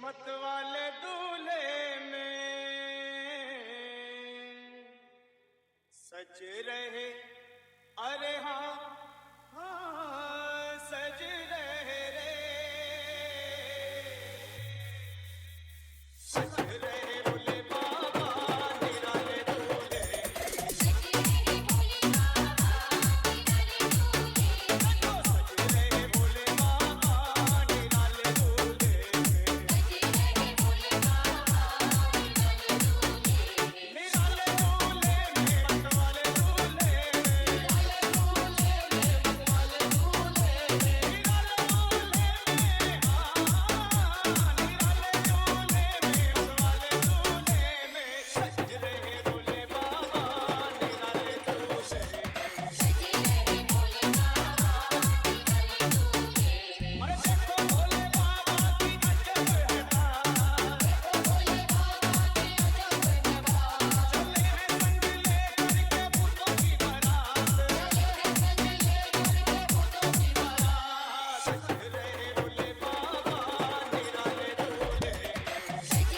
किस्मत वाले दूल्हे में सज रहे, अरे हाँ हाँ सज रहे रे, सज रहे बोले बाबा निराले दूल्हे, सज रहे बोले बाबा निराले दूल्हे, निराले दूल्हे में मतवाले दूल्हे, निराले दूल्हे में मतवाले दूल्हे, निराले दूल्हे में हाँ, निराले दूल्हे में मतवाले दूल्हे में सज रहे बोले बाबा निराले दूल्हे, अरे देखो भोले बाबा की अजब है बात, चले हैं संग लेकर के भूतों की बारात, सज रहे बोले बाबा निराले दूल्हे, सज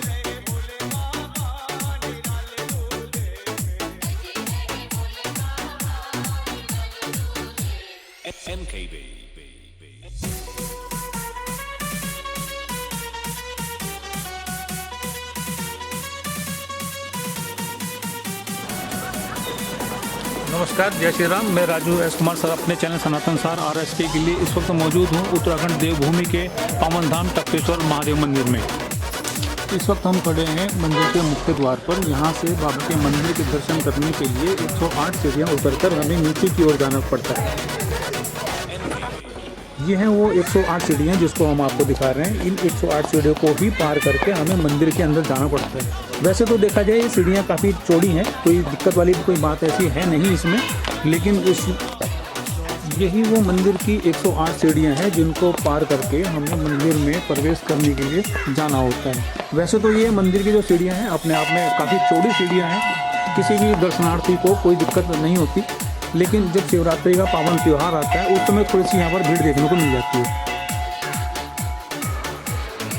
रहे बोले बाबा निराले दूल्हे। MKB. नमस्कार, जय श्री राम। मैं राजू एस कुमार सर अपने चैनल सनातन सार RSK के लिए इस वक्त मौजूद हूँ उत्तराखंड देवभूमि के पावन धाम टप्पेश्वर महादेव मंदिर में। इस वक्त हम खड़े हैं मंदिर के मुख्य द्वार पर। यहाँ से बाबा के मंदिर के दर्शन करने के लिए 108 सीढ़ियाँ उतरकर हमें नीचे की ओर जाना पड़ता है। ये हैं वो 108 सीढ़ियाँ जिसको हम आपको दिखा रहे हैं। इन 108 सीढ़ियों को भी पार करके हमें मंदिर के अंदर जाना पड़ता है। वैसे तो देखा जाए ये सीढ़ियाँ काफ़ी चौड़ी हैं, कोई दिक्कत वाली कोई बात ऐसी है नहीं इसमें, लेकिन यही वो मंदिर की 108 सीढ़ियाँ हैं जिनको पार करके हमें मंदिर में प्रवेश करने के लिए जाना होता है। वैसे तो ये मंदिर की जो सीढ़ियाँ हैं अपने आप में काफ़ी चौड़ी सीढ़ियाँ हैं, किसी भी दर्शनार्थी को कोई दिक्कत नहीं होती। लेकिन जब शिवरात्रि का पावन त्यौहार आता है उस समय थोड़ी सी यहाँ पर भीड़ देखने को मिल जाती है।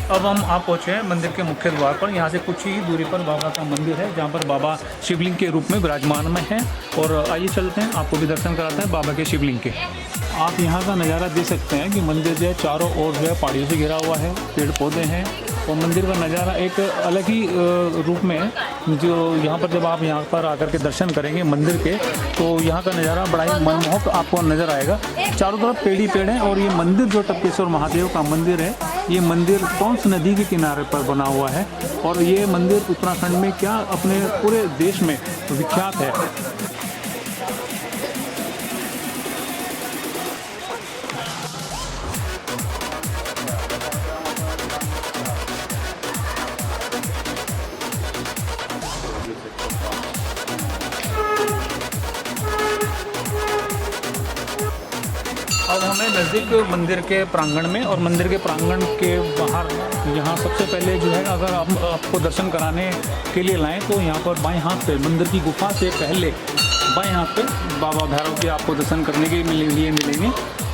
अब हम आप पहुँचे हैं मंदिर के मुख्य द्वार पर। यहाँ से कुछ ही दूरी पर बाबा का मंदिर है जहाँ पर बाबा शिवलिंग के रूप में विराजमान में हैं। और आइए चलते हैं, आपको भी दर्शन कराते हैं बाबा के शिवलिंग के। आप यहाँ का नज़ारा देख सकते हैं कि मंदिर जो है चारों ओर जो है पहाड़ियों से घिरा हुआ है, पेड़ पौधे हैं और मंदिर का नज़ारा एक अलग ही रूप में है। जो यहाँ पर जब आप यहाँ पर आकर के दर्शन करेंगे मंदिर के, तो यहाँ का नज़ारा बड़ा ही मनमोहक आपको नज़र आएगा। चारों तरफ पेड़ ही पेड़ हैं और ये मंदिर जो टप्पेश्वर महादेव का मंदिर है, ये मंदिर टोंस नदी के किनारे पर बना हुआ है। और ये मंदिर उत्तराखंड में क्या अपने पूरे देश में विख्यात है। अब हमें नज़दीक मंदिर के प्रांगण में और मंदिर के प्रांगण के बाहर यहाँ सबसे पहले जो है अगर आपको दर्शन कराने के लिए लाएं तो यहाँ पर बाएं हाथ पे मंदिर की गुफा से पहले बाएं हाथ पे बाबा भैरव के आपको दर्शन करने के लिए मिलेंगे।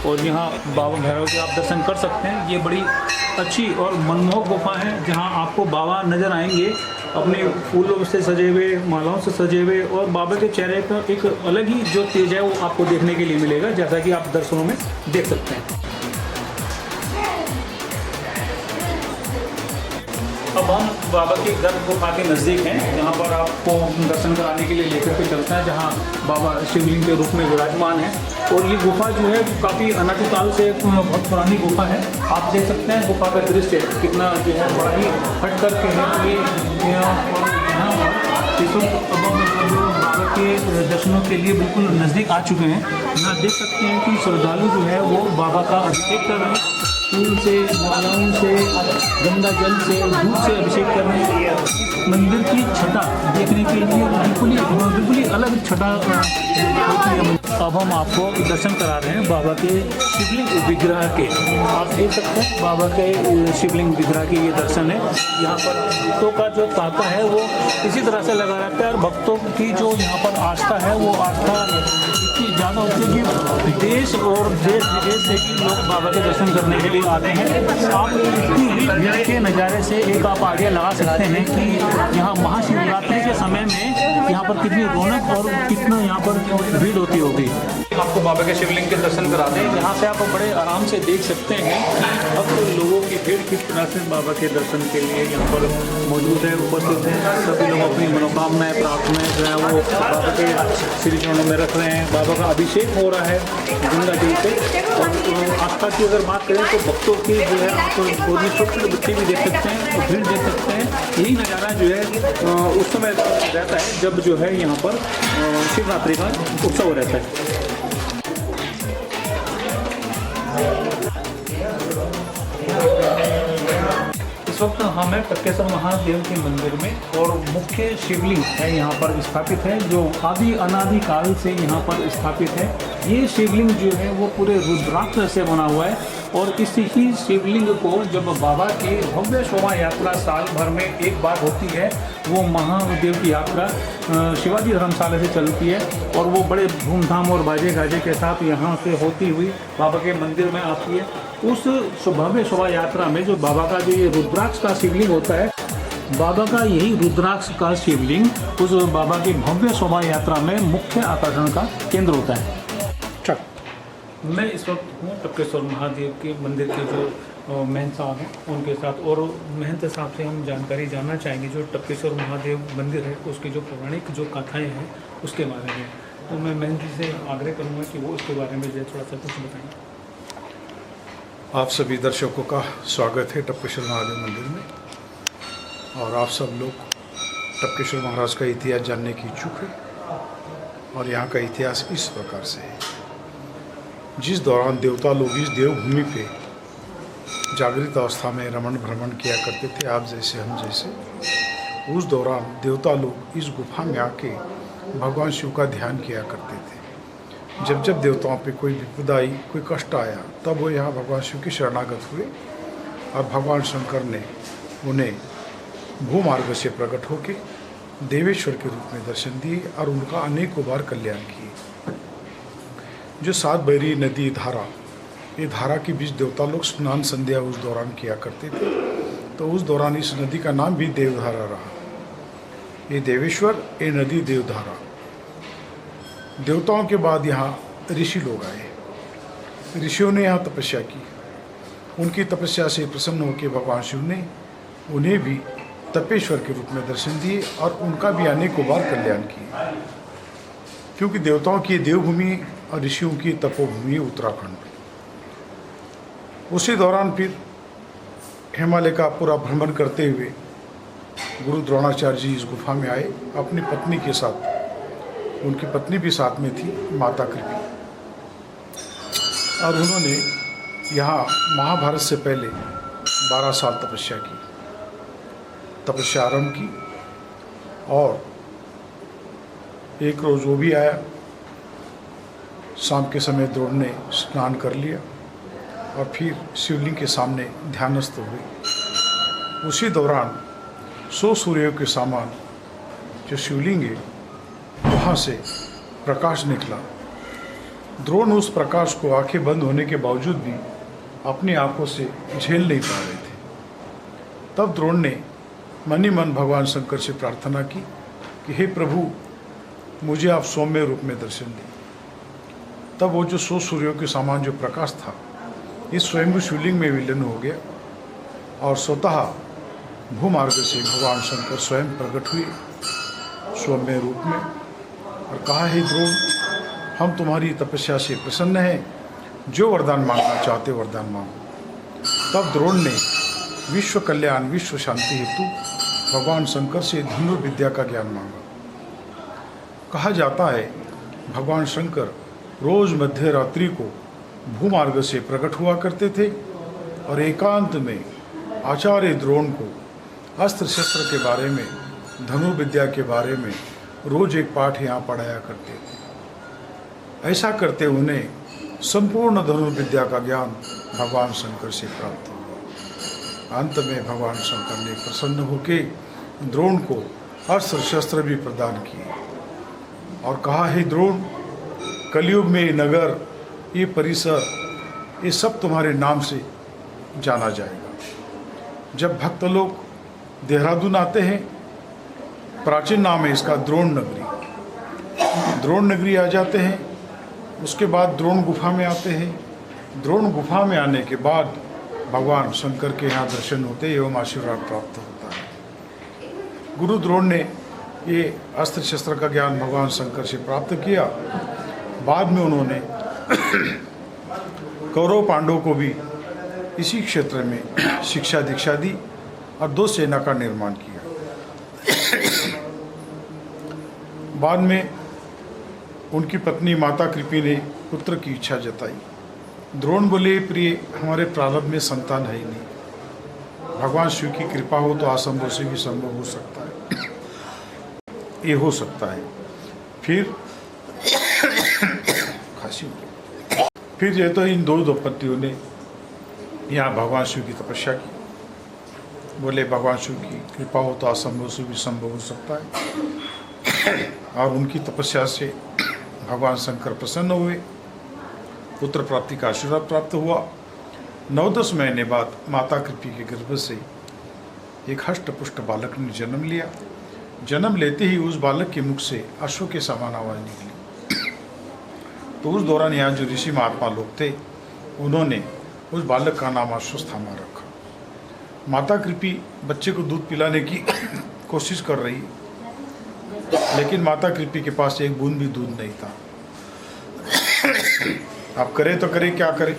और यहाँ बाबा भैरव के आप दर्शन कर सकते हैं। ये बड़ी अच्छी और मनमोहक गुफा है जहाँ आपको बाबा नज़र आएंगे अपने फूलों से सजे हुए, मालाओं से सजे हुए, और बाबा के चेहरे का एक अलग ही जो तेज है वो आपको देखने के लिए मिलेगा, जैसा कि आप दर्शनों में देख सकते हैं। अब हम बाबा की गर्भ गुफा के नज़दीक हैं, जहाँ पर आपको दर्शन कराने के लिए लेकर के चलते हैं, जहाँ बाबा शिवलिंग के रूप में विराजमान है। और ये गुफा जो है काफ़ी अनादिकाल से बहुत पुरानी गुफा है। आप देख सकते हैं गुफा का दृश्य कितना जो है बड़ा ही हट करके है। ये बाबा के दर्शनों के लिए बिल्कुल नज़दीक आ चुके हैं। यहाँ देख सकते हैं कि श्रद्धालु जो है वो बाबा का अभिषेक कर रहे हैं, फूल से, मालाओं से, गंगा जल से, दूध से अभिषेक करने के लिए। मंदिर की छटा देखने के लिए बिल्कुल ही अलग छटा होती है। अब हम आपको दर्शन करा रहे हैं बाबा के शिवलिंग विग्रह के। आप देख सकते हैं बाबा के शिवलिंग विग्रह के ये दर्शन है। यहाँ पर भक्तों का जो तांता है वो इसी तरह से लगा रहता है और भक्तों की जो यहाँ पर आस्था है वो आस्था इतनी ज़्यादा होती है कि देश और देश विदेश से भी लोग बाबा के दर्शन करने के लिए आते हैं। आप इतनी भीड़ के नज़ारे से एक आप आइडिया लगा सकते हैं कि यहाँ महाशिवरात्रि के समय में यहाँ पर कितनी रौनक और कितना यहाँ पर भीड़ होती होगी। आपको बाबा के शिवलिंग के दर्शन कराते हैं। यहाँ से आप बड़े आराम से देख सकते हैं कि अब तो लोगों की भीड़ किस तरह से बाबा के दर्शन के लिए यहाँ पर मौजूद है, उपस्थित है। सभी लोग अपनी मनोकामनाएं प्रार्थनाएं जो है वो बाबा के श्री चरणों में रख रहे हैं। बाबा का अभिषेक हो रहा है गंगा जल से। और आस्था की अगर बात करें तो भक्तों की जो है आप छोटे छोटे बच्चे भी देख सकते हैं और भीड़ देख सकते हैं। यही नज़ारा जो है उस समय रहता है जब जो है यहाँ पर शिवरात्रि का उत्सव रहता है। इस वक्त हम हैं टपकेश्वर महादेव के मंदिर में और मुख्य शिवलिंग है यहाँ पर स्थापित है जो आदि अनादि काल से यहाँ पर स्थापित है। ये शिवलिंग जो है वो पूरे रुद्राक्ष से बना हुआ है और इसी ही शिवलिंग को जब बाबा की भव्य शोभा यात्रा साल भर में एक बार होती है, वो महादेव की यात्रा शिवाजी धर्मशाला से चलती है और वो बड़े धूमधाम और बाजे गाजे के साथ यहाँ से होती हुई बाबा के मंदिर में आती है। उस भव्य शोभा यात्रा में जो बाबा का जो ये रुद्राक्ष का शिवलिंग होता है, बाबा का यही रुद्राक्ष का शिवलिंग उस बाबा की भव्य शोभा यात्रा में मुख्य आकर्षण का केंद्र होता है। मैं इस वक्त हूँ टपकेश्वर महादेव के मंदिर के जो महंत साहब हैं उनके साथ, और महंत साहब से हम जानकारी जानना चाहेंगे जो टपकेश्वर महादेव मंदिर है उसके जो पौराणिक जो कथाएं हैं उसके बारे में। तो मैं महंत जी से आग्रह करूँगा कि वो उसके बारे में जो थोड़ा सा कुछ बताएँ। आप सभी दर्शकों का स्वागत है टपकेश्वर महादेव मंदिर में। और आप सब लोग टपकेश्वर महाराज का इतिहास जानने की इच्छुक है। और यहाँ का इतिहास इस प्रकार से है। जिस दौरान देवता लोग इस देवभूमि पे जागृत अवस्था में रमण भ्रमण किया करते थे, आप जैसे हम जैसे, उस दौरान देवता लोग इस गुफा में आके भगवान शिव का ध्यान किया करते थे। जब जब देवताओं पे कोई विपदा आई, कोई कष्ट आया, तब वो यहाँ भगवान शिव के शरणागत हुए और भगवान शंकर ने उन्हें भूमार्ग से प्रकट होके देवेश्वर के रूप में दर्शन दिए और उनका अनेकों बार कल्याण किए। जो 7 बहरी नदी धारा, ये धारा के बीच देवता लोग स्नान संध्या उस दौरान किया करते थे, तो उस दौरान इस नदी का नाम भी देवधारा रहा। ये देवेश्वर, ये नदी देवधारा। देवताओं के बाद यहाँ ऋषि लोग आए। ऋषियों ने यहाँ तपस्या की। उनकी तपस्या से प्रसन्न होकर भगवान शिव ने उन्हें भी तपेश्वर के रूप में दर्शन दिए और उनका भी अनेकों बार कल्याण किया। क्योंकि देवताओं की देवभूमि और ऋषियों की तपोभूमि उत्तराखंड। उसी दौरान फिर हिमालय का पूरा भ्रमण करते हुए गुरु द्रोणाचार्य जी इस गुफा में आए अपनी पत्नी के साथ। उनकी पत्नी भी साथ में थी, माता कृपी। और उन्होंने यहाँ महाभारत से पहले 12 साल तपस्या की, तपस्या आरंभ की। और एक रोज़ वो भी आया, शाम के समय द्रोण ने स्नान कर लिया और फिर शिवलिंग के सामने ध्यानस्थ हुए। उसी दौरान 100 सूर्यों के समान जो शिवलिंग है वहाँ से प्रकाश निकला। द्रोण उस प्रकाश को आंखें बंद होने के बावजूद भी अपनी आंखों से झेल नहीं पा रहे थे। तब द्रोण ने मन ही मन भगवान शंकर से प्रार्थना की कि हे प्रभु, मुझे आप सौम्य रूप में दर्शन दें। तब वो जो 100 सूर्यों के समान जो प्रकाश था इस स्वयंभू शिवलिंग में विलीन हो गया और स्वतः भूमार्ग से भगवान शंकर स्वयं प्रकट हुए सौम्य रूप में और कहा, हे द्रोण, हम तुम्हारी तपस्या से प्रसन्न हैं, जो वरदान मांगना चाहते वरदान मांगो। तब द्रोण ने विश्व कल्याण, विश्व शांति हेतु भगवान शंकर से धनुर्विद्या का ज्ञान मांगा। कहा जाता है भगवान शंकर रोज मध्य रात्रि को भूमार्ग से प्रकट हुआ करते थे और एकांत में आचार्य द्रोण को अस्त्र शस्त्र के बारे में, धनुर्विद्या के बारे में रोज एक पाठ यहाँ पढ़ाया करते थे। ऐसा करते उन्हें संपूर्ण धनुर्विद्या का ज्ञान भगवान शंकर से प्राप्त हुआ। अंत में भगवान शंकर ने प्रसन्न होकर द्रोण को अस्त्र शस्त्र भी प्रदान किए और कहा, हे द्रोण, कलयुग में ये नगर, ये परिसर, ये सब तुम्हारे नाम से जाना जाएगा। जब भक्त लोग देहरादून आते हैं, प्राचीन नाम है इसका द्रोण नगरी, द्रोण नगरी आ जाते हैं, उसके बाद द्रोण गुफा में आते हैं। द्रोण गुफा में आने के बाद भगवान शंकर के यहाँ दर्शन होते एवं आशीर्वाद प्राप्त होता है। गुरु द्रोण ने ये अस्त्र शस्त्र का ज्ञान भगवान शंकर से प्राप्त किया। बाद में उन्होंने कौरव पांडवों को भी इसी क्षेत्र में शिक्षा दीक्षा दी और 2 सेना का निर्माण किया। बाद में उनकी पत्नी माता कृपी ने पुत्र की इच्छा जताई। द्रोण बोले, प्रिय, हमारे प्रारब्ध में संतान है ही नहीं, भगवान शिव की कृपा हो तो असंभव से भी संभव हो सकता है, ये हो सकता है। फिर खांसी हो गई। फिर ये तो इन 2 दंपतियों ने यहाँ भगवान शिव की तपस्या की। बोले, भगवान शिव की कृपा हो तो असंभव से भी संभव हो सकता है, और उनकी तपस्या से भगवान शंकर प्रसन्न हुए, पुत्र प्राप्ति का आशीर्वाद प्राप्त हुआ। 9-10 महीने बाद माता कृपी के गर्भ से एक हष्ट पुष्ट बालक ने जन्म लिया। जन्म लेते ही उस बालक के मुख से अश्व के समान आवाज निकली। तो उस दौरान यहाँ जो ऋषि महात्मा लोग थे, उन्होंने उस बालक का नाम अश्वत्थामा रखा। माता कृपी बच्चे को दूध पिलाने की कोशिश कर रही है, लेकिन माता कृपी के पास एक बूंद भी दूध नहीं था। आप करें तो करें, क्या करें।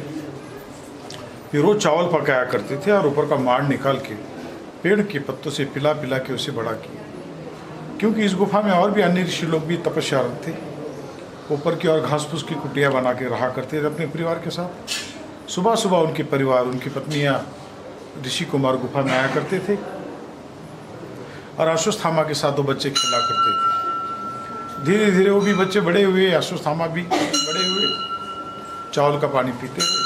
ये रोज चावल पकाया करते थे और ऊपर का माड़ निकाल के पेड़ के पत्तों से पिला पिला के उसे बड़ा किया। क्योंकि इस गुफा में और भी अन्य ऋषि लोग भी तपस्यारत थे। ऊपर की ओर घास फूस की कुटिया बना के रहा करते थे अपने परिवार के साथ। सुबह सुबह उनके परिवार, उनकी पत्नियां ऋषि कुमार गुफा में आया करते थे और अश्वत्थामा के साथ वो बच्चे खेला करते थे। धीरे धीरे वो भी बच्चे बड़े हुए, अश्वत्थामा भी बड़े हुए, चावल का पानी पीते हुए।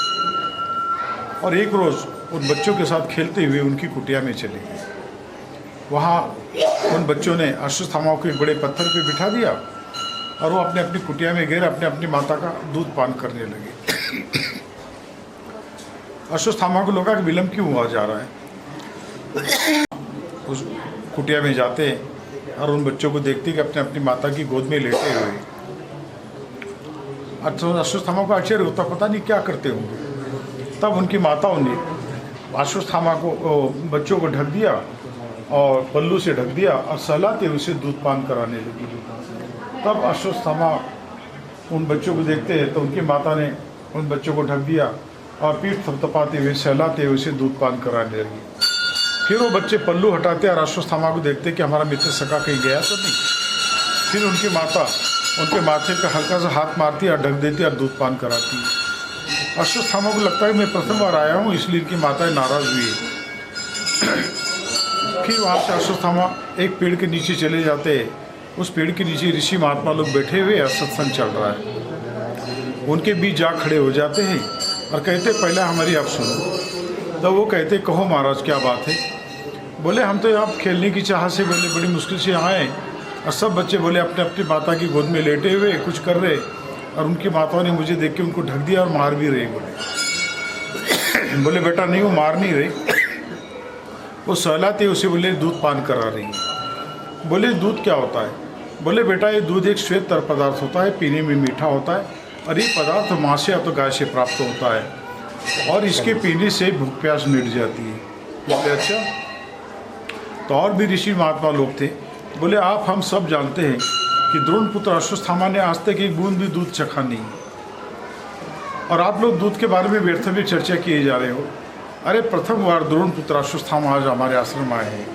और एक रोज़ उन बच्चों के साथ खेलते हुए उनकी कुटिया में चले गए। वहाँ उन बच्चों ने अश्वत्थामा को एक बड़े पत्थर पे बिठा दिया और वो अपने अपनी कुटिया में गए, अपने अपनी माता का दूध पान करने लगे। अश्वत्थामा को लगा कि विलम्ब क्यों हुआ जा रहा है। उस कुटिया में जाते और उन बच्चों को देखते कि अपने अपनी माता की गोद में लेटे हुए। अश्वत्थामा को आश्चर्य होता, पता नहीं क्या करते होंगे। तब उनकी माताओं ने अश्वत्थामा को, बच्चों को ढक दिया और पल्लू से ढक दिया और सहलाते हुए उसे दूध पान कराने लगी। तब अश्वत्थामा उन बच्चों को देखते हैं तो उनकी माता ने उन बच्चों को ढक दिया और पीठ थपथपाते हुए सहलाते हुए उसे दूध पान कराने लगी। फिर वो बच्चे पल्लू हटाते और अश्वत्थामा को देखते कि हमारा मित्र सखा कहीं गया तो नहीं। फिर उनकी माता उनके माथे पर हल्का सा हाथ मारती और ढक देती और दूध पान कराती। अश्वत्थामा को लगता है कि मैं प्रथम बार आया हूँ, इसलिए इनकी माताएं नाराज़ हुई। फिर वहाँ से अश्वत्थामा एक पेड़ के नीचे चले जाते हैं। उस पेड़ के नीचे ऋषि महात्मा लोग बैठे हुए और सत्संग चल रहा है। उनके बीच जा खड़े हो जाते हैं और कहते, पहले हमारी आप सुनो। तो वो कहते, कहो महाराज क्या बात है। बोले, हम तो यहाँ खेलने की चाह से बोले बड़ी मुश्किल से आए और सब बच्चे बोले अपने अपनी माता की गोद में लेटे हुए कुछ कर रहे, और उनकी माताओं ने मुझे देख के उनको ढक दिया और मार भी रही। बोले बेटा नहीं, वो मार नहीं रही, वो सहलाते उसे बोले दूध पान करा रही। बोले दूध क्या होता है। बोले बेटा ये दूध एक श्वेत तर पदार्थ होता है, पीने में मीठा होता है और ये पदार्थ माँ से या तो गाय से प्राप्त होता है और इसके पीने से भूख प्यास मिट जाती है। बोले अच्छा। तो और भी ऋषि महात्मा लोग थे। बोले आप हम सब जानते हैं कि द्रोण पुत्र अश्वत्थामा ने आज तक एक बूंद भी दूध चखा नहीं, और आप लोग दूध के बारे में व्यर्थ में चर्चा किए जा रहे हो। अरे प्रथम बार द्रोण पुत्र अश्वत्थामा आज हमारे आश्रम आए हैं,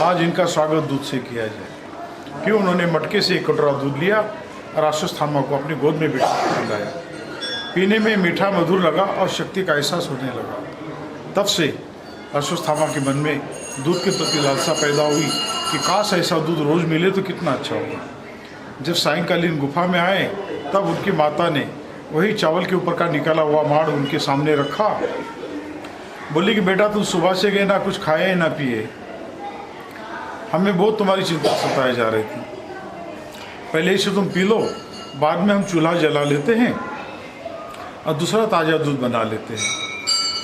आज इनका स्वागत दूध से किया जाए। फिर उन्होंने मटके से एक कटोरा दूध लिया और अश्वत्थामा को अपनी गोद में बिठा कर पिलाया। पीने में मीठा मधुर लगा और शक्ति का एहसास होने लगा। तब से अश्वत्थामा के मन में दूध के प्रति लालसा पैदा हुई कि काश ऐसा दूध रोज़ मिले तो कितना अच्छा होगा। जब सायंकालीन गुफा में आए तब उनकी माता ने वही चावल के ऊपर का निकाला हुआ माड़ उनके सामने रखा। बोली कि बेटा तुम सुबह से गए, ना कुछ खाए ना पिए, हमें बहुत तुम्हारी चिंता सताए जा रही थी। पहले इसे तुम पी लो, बाद में हम चूल्हा जला लेते हैं और दूसरा ताज़ा दूध बना लेते हैं।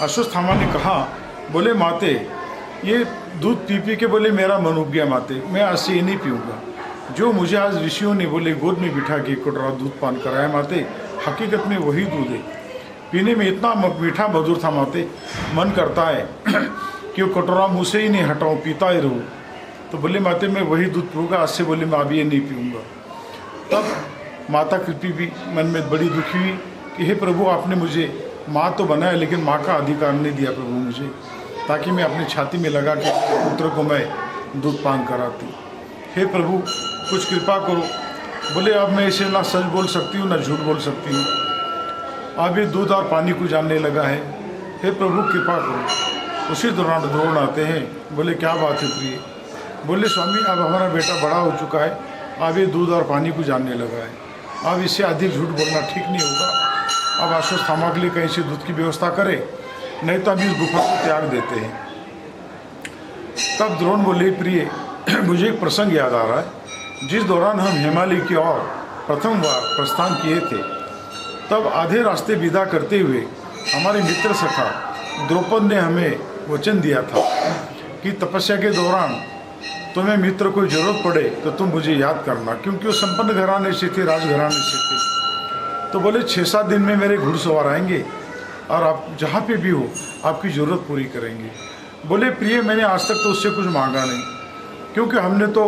अश्वत्थामा ने कहा, बोले माते ये दूध पी पी के बोले मेरा मन उब गया माते, मैं आज से ये नहीं पीऊँगा। जो मुझे आज ऋषियों ने बोले गोद में बिठा के कटोरा दूध पान कराया माते, हकीकत में वही दूध है। पीने में इतना मीठा मधुर था माते, मन करता है कि वो कटोरा मुँह से ही नहीं हटाऊँ, पीता ही रहूँ। तो बोले माते मैं वही दूध पीऊँगा, आज से बोले मैं अभी ये नहीं पीऊँगा। तब माता कृपी भी मन में बड़ी दुखी हुई कि हे प्रभु, आपने मुझे माँ तो बनाया लेकिन माँ का अधिकार नहीं दिया प्रभु मुझे, ताकि मैं अपनी छाती में लगा के पुत्र को मैं दूध पान कराती। हे प्रभु कुछ कृपा करो। बोले अब मैं इसे ना सच बोल सकती हूँ ना झूठ बोल सकती हूँ, अब ये दूध और पानी को जानने लगा है, हे प्रभु कृपा करो। उसी दौरान द्रोण आते हैं। बोले क्या बात है प्रिय? बोले स्वामी अब हमारा बेटा बड़ा हो चुका है, अब ये दूध और पानी को जानने लगा है, अब इससे अधिक झूठ बोलना ठीक नहीं होगा। अब अश्वत्थामा के लिए कहीं से दूध की व्यवस्था करे, नहीं तो अभी इस गुफा को त्याग देते हैं। तब द्रोण बोले प्रिय मुझे एक प्रसंग याद आ रहा है। जिस दौरान हम हिमालय की ओर प्रथम बार प्रस्थान किए थे, तब आधे रास्ते विदा करते हुए हमारे मित्र सखा द्रौपद ने हमें वचन दिया था कि तपस्या के दौरान तुम्हें मित्र कोई ज़रूरत पड़े तो तुम मुझे याद करना, क्योंकि वो संपन्न घराने से थे, राजघराने से थे। तो बोले 6-7 दिन में मेरे घुड़सवार आएंगे और आप जहाँ पे भी हो आपकी ज़रूरत पूरी करेंगे। बोले प्रिय मैंने आज तक तो उससे कुछ मांगा नहीं, क्योंकि हमने तो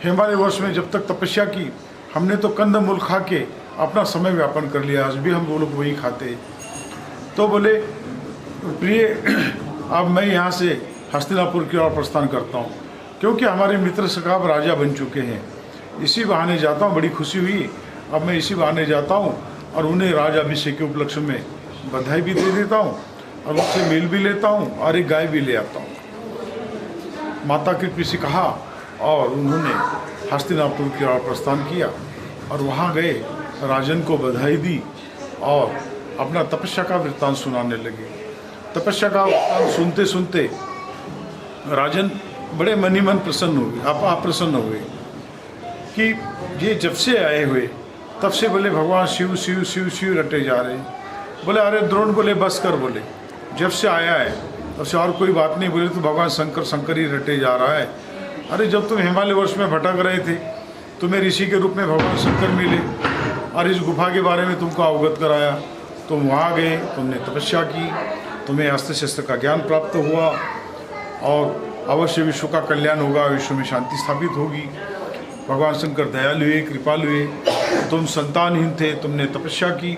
हिमालय वर्ष में जब तक तपस्या की हमने तो कंदमूल खा के अपना समय व्यापन कर लिया, आज भी हम लोग वही खाते। तो बोले प्रिय अब मैं यहाँ से हस्तिनापुर की ओर प्रस्थान करता हूँ, क्योंकि हमारे मित्र सखाब राजा बन चुके हैं। इसी बहाने जाता हूँ, बड़ी खुशी हुई। अब मैं इसी बहाने जाता हूँ और उन्हें राजाभिषेक के उपलक्ष्य में बधाई भी दे देता हूँ और उनसे मिल भी लेता हूँ और एक गाय भी ले आता हूँ। माता कृपा से कहा और उन्होंने हस्तिनापुर की ओर प्रस्थान किया और वहाँ गए, राजन को बधाई दी और अपना तपस्या का वृत्तांत सुनाने लगे। तपस्या का वृत्तांत सुनते सुनते राजन बड़े मनी मन प्रसन्न हुए, आप प्रसन्न हुए कि ये जब से आए हुए तब से बोले भगवान शिव शिव शिव शिव रटे जा रहे हैं। बोले अरे द्रोण बोले बस कर, बोले जब से आया है तब से और कोई बात नहीं। बोले तो भगवान शंकर शंकर ही रटे जा रहा है। अरे जब तुम हिमालय वर्ष में भटक रहे थे तुम्हें ऋषि के रूप में भगवान शंकर मिले और इस गुफा के बारे में तुमको अवगत कराया, तुम वहाँ गए, तुमने तपस्या की, तुम्हें अस्त्र शस्त्र का ज्ञान प्राप्त हुआ और अवश्य विश्व का कल्याण होगा, विश्व में शांति स्थापित होगी। भगवान शंकर दयालु हुए, कृपालु हुए। तुम संतानहीन थे, तुमने तपस्या की,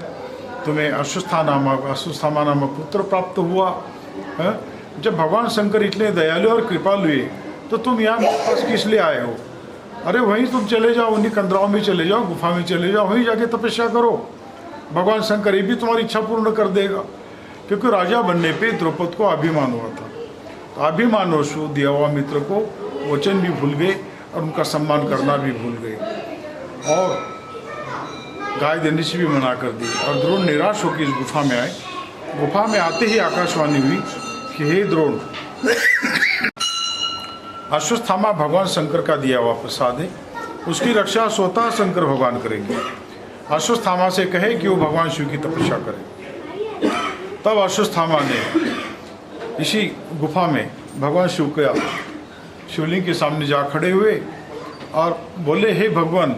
तुम्हें अश्वत्थामा नामक पुत्र प्राप्त हुआ है। जब भगवान शंकर इतने दयालु और कृपालु हुए तो तुम यहाँ मेरे पास किस लिए आए हो? अरे वहीं तुम चले जाओ, उन्हीं कंदराओं में चले जाओ, गुफा में चले जाओ, वहीं जाके तपस्या करो। भगवान शंकर ये भी तुम्हारी इच्छा पूर्ण कर देगा। क्योंकि राजा बनने पे द्रौपद को अभिमान हुआ था, तो अभिमानवश दिया हुआ मित्र को वचन भी भूल गए और उनका सम्मान करना भी भूल गए और गाय देने से भी मना कर दी। और द्रोण निराश होकर इस गुफा में आए। गुफा में आते ही आकाशवाणी हुई कि हे द्रोण, अश्वत्थामा भगवान शंकर का दिया हुआ प्रसाद है, उसकी रक्षा स्वतः शंकर भगवान करेंगे। अश्वत्थामा से कहे कि वो भगवान शिव की तपस्या करे। तब अश्वत्थामा ने इसी गुफा में भगवान शिव का शिवलिंग के सामने जा खड़े हुए और बोले हे भगवान,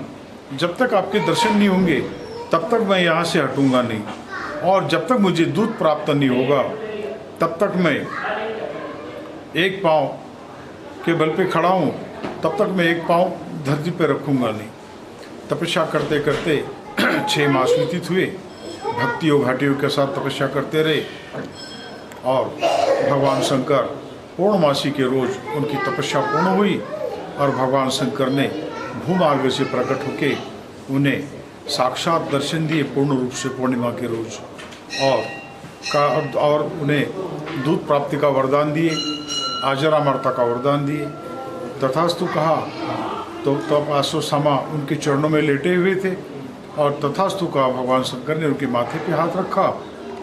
जब तक आपके दर्शन नहीं होंगे तब तक मैं यहाँ से हटूंगा नहीं, और जब तक मुझे दूध प्राप्त नहीं होगा तब तक मैं एक पाँव के बल पे खड़ा हूँ, तब तक मैं एक पाँव धरती पे रखूँगा नहीं। तपस्या करते करते 6 मास व्यतीत हुए। भक्तियों घाटियों के साथ तपस्या करते रहे और भगवान शंकर पूर्णमासी के रोज उनकी तपस्या पूर्ण हुई और भगवान शंकर ने भूमार्ग से प्रकट होकर उन्हें साक्षात दर्शन दिए पूर्ण रूप से पूर्णिमा के रोज और उन्हें दूध प्राप्ति का वरदान दिए, आजरामरता का वरदान दिए। तथास्तु कहा तो तब अश्वत्थामा उनके चरणों में लेटे हुए थे और तथास्तु का भगवान शंकर ने उनके माथे पे हाथ रखा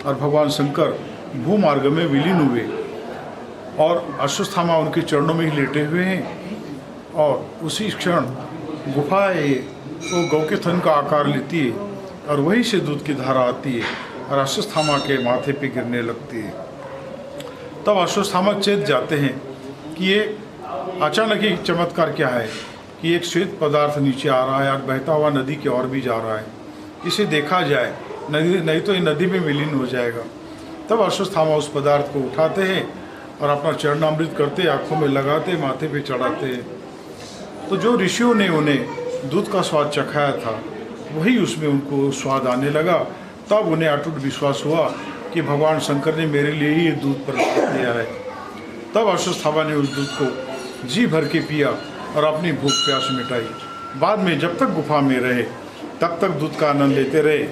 और भगवान शंकर भूमार्ग में विलीन हुए और अश्वत्थामा उनके चरणों में ही लेटे हुए हैं। और उसी क्षण गुफा वो गौ के थन का आकार लेती है और वहीं से दूध की धारा आती है और अश्वत्थामा के माथे पे गिरने लगती है। तब अश्वत्थामा चेत जाते हैं कि ये अचानक ही चमत्कार क्या है कि एक श्वेत पदार्थ नीचे आ रहा है और बहता हुआ नदी की ओर भी जा रहा है, इसे देखा जाए, नदी नहीं तो ये नदी में विलीन हो जाएगा। तब अश्वत्थामा उस पदार्थ को उठाते हैं और अपना चरणामृत करते, आँखों में लगाते, माथे पे चढ़ाते हैं। तो जो ऋषियों ने उन्हें दूध का स्वाद चखाया था वही उसमें उनको स्वाद आने लगा। तब उन्हें अटूट विश्वास हुआ कि भगवान शंकर ने मेरे लिए ही ये दूध प्रकट किया है। तब अश्वत्थामा ने उस दूध को जी भर के पिया और अपनी भूख प्यास मिटाई। बाद में जब तक गुफा में रहे तब तक दूध का आनंद लेते रहे।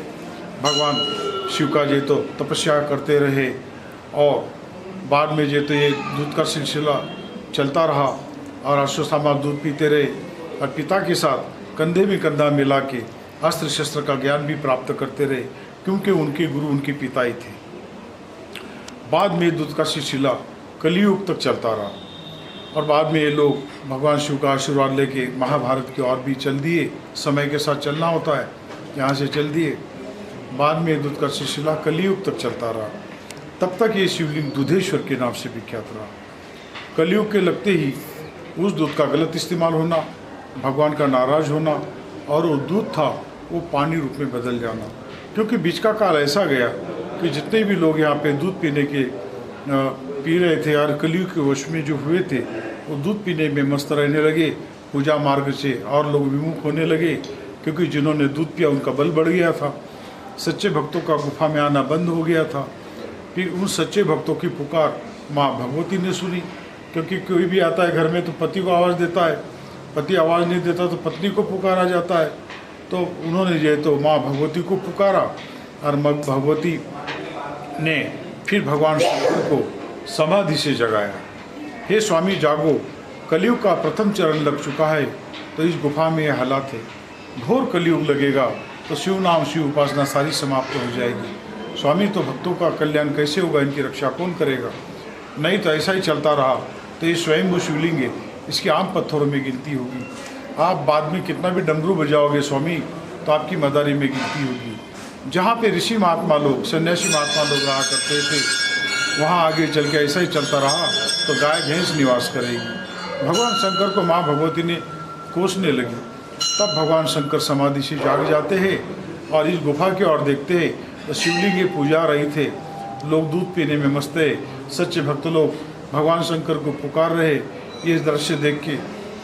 भगवान शिव का जे तो तपस्या करते रहे और बाद में जे तो ये दूध का सिलसिला चलता रहा और अश्वत्थामा दूध पीते रहे और पिता के साथ कंधे में कंधा मिला के अस्त्र शस्त्र का ज्ञान भी प्राप्त करते रहे, क्योंकि उनके गुरु उनके पिता ही थे। बाद में दूध का सिलसिला कलियुग तक चलता रहा और बाद में ये लोग भगवान शिव का आशीर्वाद लेके महाभारत की ओर भी चल दिए। समय के साथ चलना होता है, यहाँ से चल दिए। बाद में दूध का सिलसिला कलियुग तक चलता रहा। तब तक ये शिवलिंग दूधेश्वर के नाम से विख्यात रहा। कलियुग के लगते ही उस दूध का गलत इस्तेमाल होना, भगवान का नाराज होना और वो दूध था वो पानी रूप में बदल जाना, क्योंकि बीच का काल ऐसा गया कि जितने भी लोग यहाँ पे दूध पीने के पी रहे थे और कलियुग के वश में जो हुए थे वो दूध पीने में मस्त रहने लगे। पूजा मार्ग से और लोग विमुख होने लगे, क्योंकि जिन्होंने दूध पिया उनका बल बढ़ गया था। सच्चे भक्तों का गुफा में आना बंद हो गया था। फिर उन सच्चे भक्तों की पुकार माँ भगवती ने सुनी, क्योंकि कोई भी आता है घर में तो पति को आवाज़ देता है, पति आवाज़ नहीं देता तो पत्नी को पुकारा जाता है। तो उन्होंने जो तो माँ भगवती को पुकारा और माँ भगवती ने फिर भगवान शंकर को समाधि से जगाया। हे स्वामी जागो, कलयुग का प्रथम चरण लग चुका है। तो इस गुफा में यह हालात है, घोर कलयुग लगेगा तो शिव नाम शिव उपासना सारी समाप्त हो जाएगी। स्वामी तो भक्तों का कल्याण कैसे होगा, इनकी रक्षा कौन करेगा? नहीं तो ऐसा ही चलता रहा तो ये स्वयं शिवलिंग है, इसकी आम पत्थरों में गिनती होगी। आप बाद में कितना भी डमरू बजाओगे स्वामी तो आपकी मदारी में गिनती होगी। जहाँ पे ऋषि महात्मा लोग, सन्यासी महात्मा लोग रहा करते थे, वहाँ आगे चल के ऐसा ही चलता रहा तो गाय भैंस निवास करेगी। भगवान शंकर को माँ भगवती ने कोसने लगी। तब भगवान शंकर समाधि से जाग जाते हैं और इस गुफा की ओर देखते हैं तो शिवलिंग पूजा रही थे, लोग दूध पीने में मस्त है। सच्चे भक्त लोग भगवान शंकर को पुकार रहे। ये दृश्य देख के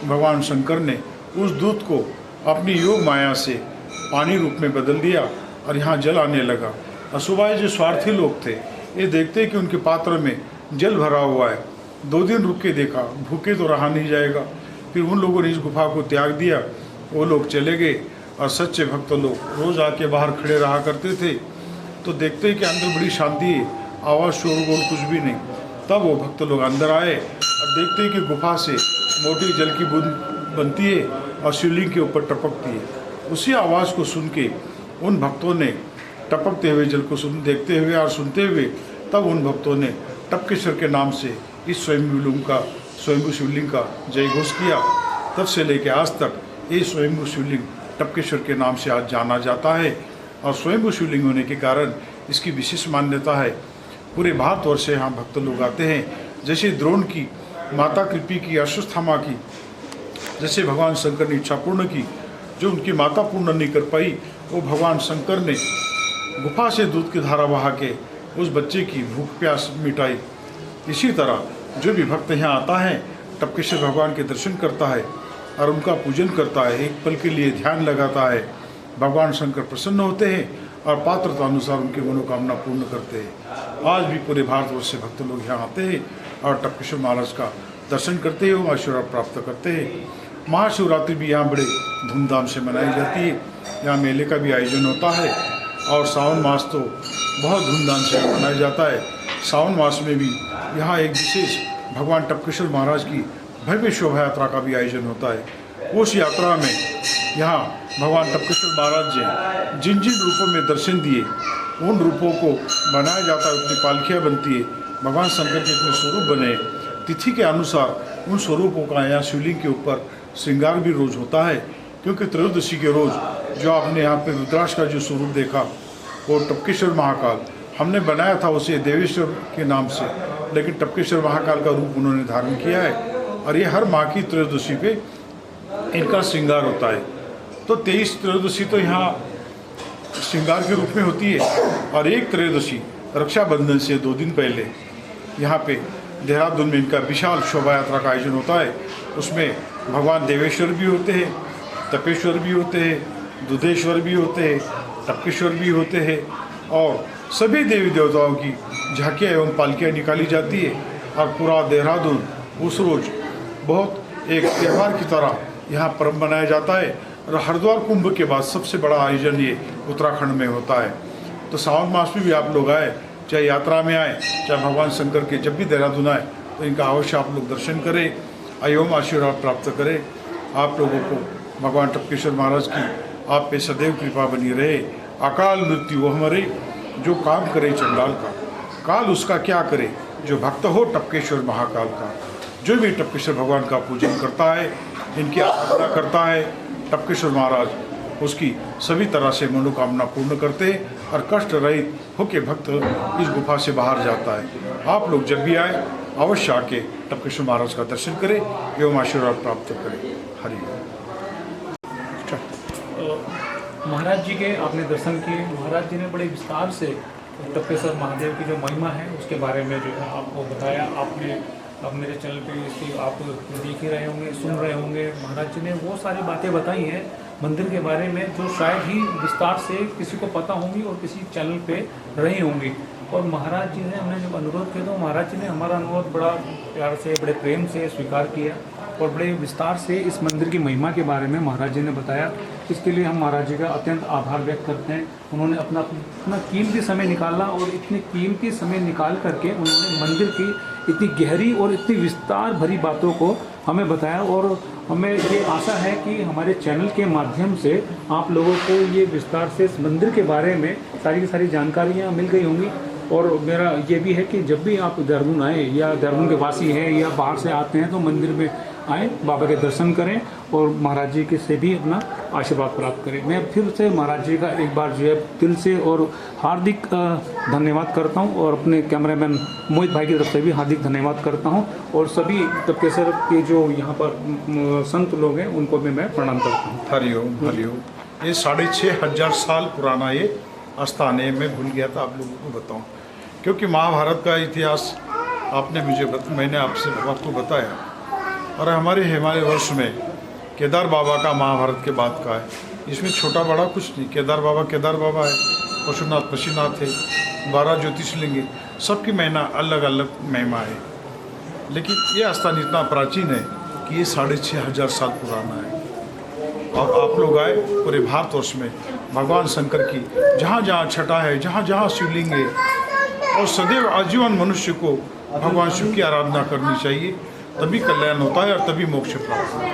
भगवान शंकर ने उस दूध को अपनी योग माया से पानी रूप में बदल दिया और यहाँ जल आने लगा। असुबाई जो स्वार्थी लोग थे ये देखते कि उनके पात्र में जल भरा हुआ है, 2 दिन रुक के देखा, भूखे तो रहा नहीं जाएगा। फिर उन लोगों ने इस गुफा को त्याग दिया, वो लोग चले गए और सच्चे भक्त लोग रोज़ आके बाहर खड़े रहा करते थे। तो देखते कि अंदर बड़ी शांति है, आवाज़ शोरगोल कुछ भी नहीं। तब वो भक्त लोग अंदर आए और देखते कि गुफा से मोटी जल की बूंद बनती है और शिवलिंग के ऊपर टपकती है। उसी आवाज़ को सुन के उन भक्तों ने टपकते हुए जल को देखते हुए और सुनते हुए तब उन भक्तों ने टपकेश्वर के नाम से इस स्वयंभू शिवलिंग का जय घोष किया। तब से लेकर आज तक ये स्वयंभू शिवलिंग टपकेश्वर के नाम से आज जाना जाता है और स्वयंभू शिवलिंग होने के कारण इसकी विशेष मान्यता है। पूरे भारतवर्ष से यहाँ भक्त लोग आते हैं। जैसे द्रोण की, माता कृपी की, अश्वत्थामा की, जैसे भगवान शंकर ने इच्छा पूर्ण की, जो उनकी माता पूर्ण नहीं कर पाई वो भगवान शंकर ने गुफा से दूध की धारा बहा के उस बच्चे की भूख प्यास मिटाई। इसी तरह जो भी भक्त यहाँ आता है टपकेश्वर भगवान के दर्शन करता है और उनका पूजन करता है, एक पल के लिए ध्यान लगाता है, भगवान शंकर प्रसन्न होते हैं और पात्रता अनुसार उनकी मनोकामना पूर्ण करते हैं। आज भी पूरे भारतवर्ष से भक्त लोग यहाँ आते हैं और टपकेश्वर महाराज का दर्शन करते हैं, आशीर्वाद प्राप्त करते हैं। महाशिवरात्रि भी यहाँ बड़े धूमधाम से मनाई जाती है। यहाँ मेले का भी आयोजन होता है और सावन मास तो बहुत धूमधाम से मनाया जाता है। सावन मास में भी यहाँ एक विशेष भगवान टपकेश्वर महाराज की भव्य शोभा यात्रा का भी आयोजन होता है। उस यात्रा में यहाँ भगवान टपकेश्वर महाराज जी जिन जिन रूपों में दर्शन दिए उन रूपों को बनाया जाता है, उतनी पालखियाँ बनती है। भगवान शंकर के इतने स्वरूप बने, तिथि के अनुसार उन स्वरूपों का यहाँ शिवलिंग के ऊपर श्रृंगार भी रोज होता है। क्योंकि त्रयोदशी के रोज जो आपने यहाँ पे रुद्राक्ष का जो स्वरूप देखा वो टपकेश्वर महाकाल हमने बनाया था उसे देवेश्वर के नाम से, लेकिन टपकेश्वर महाकाल का रूप उन्होंने धारण किया है और ये हर माह की त्रयोदशी पे इनका श्रृंगार होता है। तो 23 त्रयोदशी तो यहाँ श्रृंगार के रूप में होती है और एक त्रयोदशी रक्षाबंधन से 2 दिन पहले यहाँ पे देहरादून में इनका विशाल शोभा यात्रा का आयोजन होता है। उसमें भगवान देवेश्वर भी होते हैं, तपेश्वर भी होते हैं, दुधेश्वर भी होते हैं, टपकेश्वर भी होते हैं और सभी देवी देवताओं की झांकियाँ एवं पालकियाँ निकाली जाती है और पूरा देहरादून उस रोज बहुत एक त्यौहार की तरह यहाँ पर्व मनाया जाता है। और हरिद्वार कुंभ के बाद सबसे बड़ा आयोजन ये उत्तराखंड में होता है। तो सावन मास में भी आप लोग आए, चाहे यात्रा में आए, चाहे भगवान शंकर के जब भी देहरादून आए तो इनका अवश्य आप लोग दर्शन करें, एवं आशीर्वाद प्राप्त करें। आप लोगों को भगवान टपकेश्वर महाराज की आप पे सदैव कृपा बनी रहे। अकाल मृत्यु वो मरे, जो काम करे चंडाल का, काल उसका क्या करे, जो भक्त हो टपकेश्वर महाकाल का। जो भी टपकेश्वर भगवान का पूजन करता है, इनकी आराधना करता है, टपकेश्वर महाराज उसकी सभी तरह से मनोकामना पूर्ण करते हैं और कष्ट रहित होकर भक्त इस गुफा से बाहर जाता है। आप लोग जब भी आए अवश्य आके टपकेश्वर महाराज का दर्शन करें एवं आशीर्वाद प्राप्त करें। हरि महाराज जी के आपने दर्शन किए। महाराज जी ने बड़े विस्तार से टपकेश्वर महादेव की जो महिमा है उसके बारे में जो है आपको बताया। आपने अब मेरे चैनल पे इसकी आप देख ही रहे होंगे, सुन रहे होंगे। महाराज जी ने वो सारी बातें बताई हैं मंदिर के बारे में जो शायद ही विस्तार से किसी को पता होंगी और किसी चैनल पे रही होंगी। और महाराज जी ने हमने जब अनुरोध किया तो महाराज जी ने हमारा अनुरोध बड़ा प्यार से, बड़े प्रेम से स्वीकार किया और बड़े विस्तार से इस मंदिर की महिमा के बारे में महाराज जी ने बताया। इसके लिए हम महाराज जी का अत्यंत आभार व्यक्त करते हैं। उन्होंने अपना कीमती समय निकाला और इतने कीमती समय निकाल करके उन्होंने मंदिर की इतनी गहरी और इतनी विस्तार भरी बातों को हमें बताया। और हमें ये आशा है कि हमारे चैनल के माध्यम से आप लोगों को ये विस्तार से इस मंदिर के बारे में सारी की सारी जानकारियाँ मिल गई होंगी। और मेरा ये भी है कि जब भी आप देहरादून आए या देहरादून के वासी हैं या बाहर से आते हैं तो मंदिर में आएँ, बाबा के दर्शन करें और महाराज जी के से भी अपना आशीर्वाद प्राप्त करें। मैं फिर से महाराज जी का एक बार जो है दिल से और हार्दिक धन्यवाद करता हूं और अपने कैमरामैन मोहित भाई की तरफ से भी हार्दिक धन्यवाद करता हूं और सभी टपकेश्वर के जो यहाँ पर संत लोग हैं उनको भी मैं प्रणाम करता हूँ। हरिओम हरिओम। ये 6500 साल पुराना ये स्थान है। मैं भूल गया था आप लोगों को बताऊं, क्योंकि महाभारत का इतिहास मैंने आपको बताया और हमारे हिमालय वर्ष में केदार बाबा का महाभारत के बाद का है। इसमें छोटा बड़ा कुछ नहीं। केदार बाबा है, पशुनाथ पशुनाथ है, 12 ज्योतिषलिंग है, सबकी महिमा अलग अलग महिमा है। लेकिन ये स्थान इतना प्राचीन है कि ये 6500 साल पुराना है। और आप लोग आए पूरे भारतवर्ष में भगवान शंकर की जहाँ जहाँ छटा है, जहाँ जहाँ शिवलिंग है, और सदैव आजीवन मनुष्य को भगवान शिव की आराधना करनी चाहिए, तभी कल्याण होता है और तभी मोक्ष प्राप्त होता है।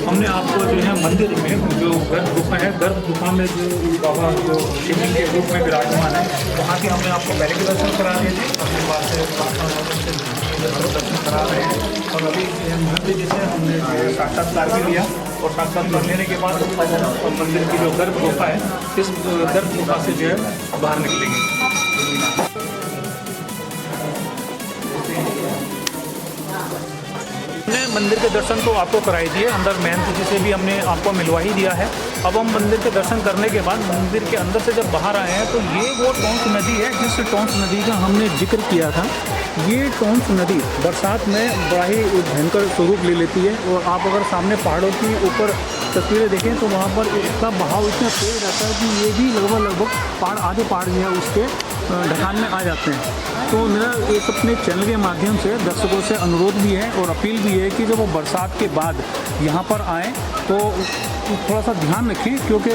हमने आपको जो है मंदिर में जो गर्भ गुफा है, गर्भ गुफा में जो बाबा जो शिवलिंग के रूप में विराजमान है वहाँ के हमने आपको पहले के दर्शन करा रहे थे। अपने पास से दर्शन करा रहे हैं और अभी मंदिर जिसे हमने साक्षात्कार भी लिया और साक्षात्कार लेने के बाद मंदिर की जो गर्भ गुफा है इस गर्भ गुफा से जो है बाहर निकलेंगे। हमने मंदिर के दर्शन तो आपको कराई दिए, अंदर महंत जी से भी हमने आपको मिलवा ही दिया है। अब हम मंदिर के दर्शन करने के बाद मंदिर के अंदर से जब बाहर आए हैं तो ये वो टोंस नदी है जिस टोंस नदी का हमने जिक्र किया था। ये टोंस नदी बरसात में बड़ा ही भयंकर स्वरूप ले लेती है और आप अगर सामने पहाड़ों की ऊपर तस्वीरें देखें तो वहाँ पर इसका बहाव इतना तेज रहता है कि ये भी लगभग पहाड़ आधे पहाड़ जो है उसके ढकान में आ जाते हैं। तो मेरा एक अपने चैनल के माध्यम से दर्शकों से अनुरोध भी है और अपील भी है कि जब वो बरसात के बाद यहाँ पर आएँ तो थोड़ा सा ध्यान रखें, क्योंकि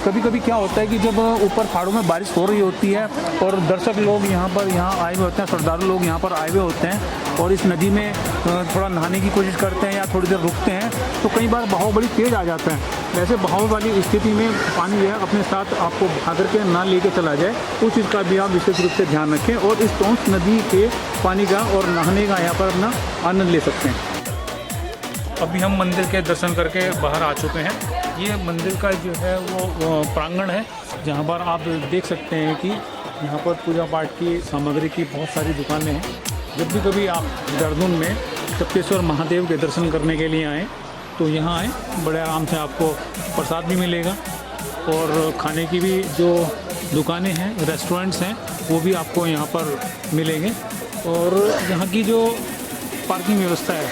कभी कभी क्या होता है कि जब ऊपर पहाड़ों में बारिश हो रही होती है और दर्शक लोग यहाँ आए हुए होते हैं, श्रद्धालु लोग यहाँ पर आए हुए होते हैं और इस नदी में थोड़ा नहाने की कोशिश करते हैं या थोड़ी देर रुकते हैं तो कई बार बहाव बड़ी तेज़ आ जाता है। वैसे बहाव वाली स्थिति में पानी जो है अपने साथ आपको भागर के ना लेके चला जाए, उस चीज़ का भी आप विशेष रूप से ध्यान रखें और इस टोंस नदी के पानी का और नहाने का यहाँ पर अपना आनंद ले सकते हैं। अभी हम मंदिर के दर्शन करके बाहर आ चुके हैं। ये मंदिर का जो है वो प्रांगण है, जहाँ पर आप देख सकते हैं कि यहाँ पर पूजा पाठ की सामग्री की बहुत सारी दुकानें हैं। जब भी कभी आप देहरादून में टपकेश्वर महादेव के दर्शन करने के लिए आएँ तो यहाँ आएँ, बड़े आराम से आपको प्रसाद भी मिलेगा और खाने की भी जो दुकानें हैं, रेस्टोरेंट्स हैं, वो भी आपको यहाँ पर मिलेंगे। और यहाँ की जो पार्किंग व्यवस्था है,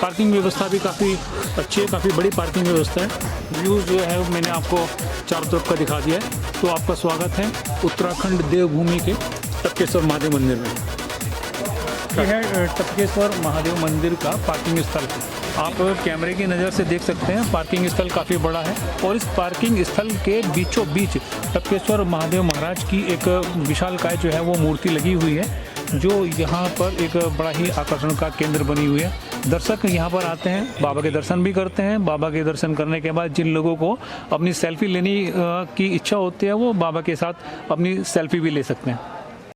पार्किंग व्यवस्था भी काफ़ी अच्छी है, काफ़ी बड़ी पार्किंग व्यवस्था है। व्यूज़ जो है मैंने आपको चारों तरफ का दिखा दिया है। तो आपका स्वागत है उत्तराखंड देवभूमि के टपकेश्वर महादेव मंदिर में। ये है टपकेश्वर महादेव मंदिर का पार्किंग स्थल। आप कैमरे की नज़र से देख सकते हैं पार्किंग स्थल काफ़ी बड़ा है और इस पार्किंग स्थल के बीचों बीच टपकेश्वर महादेव महाराज की एक विशालकाय जो है वो मूर्ति लगी हुई है, जो यहाँ पर एक बड़ा ही आकर्षण का केंद्र बनी हुई है। दर्शक यहाँ पर आते हैं, बाबा के दर्शन भी करते हैं। बाबा के दर्शन करने के बाद जिन लोगों को अपनी सेल्फी लेने की इच्छा होती है वो बाबा के साथ अपनी सेल्फी भी ले सकते हैं।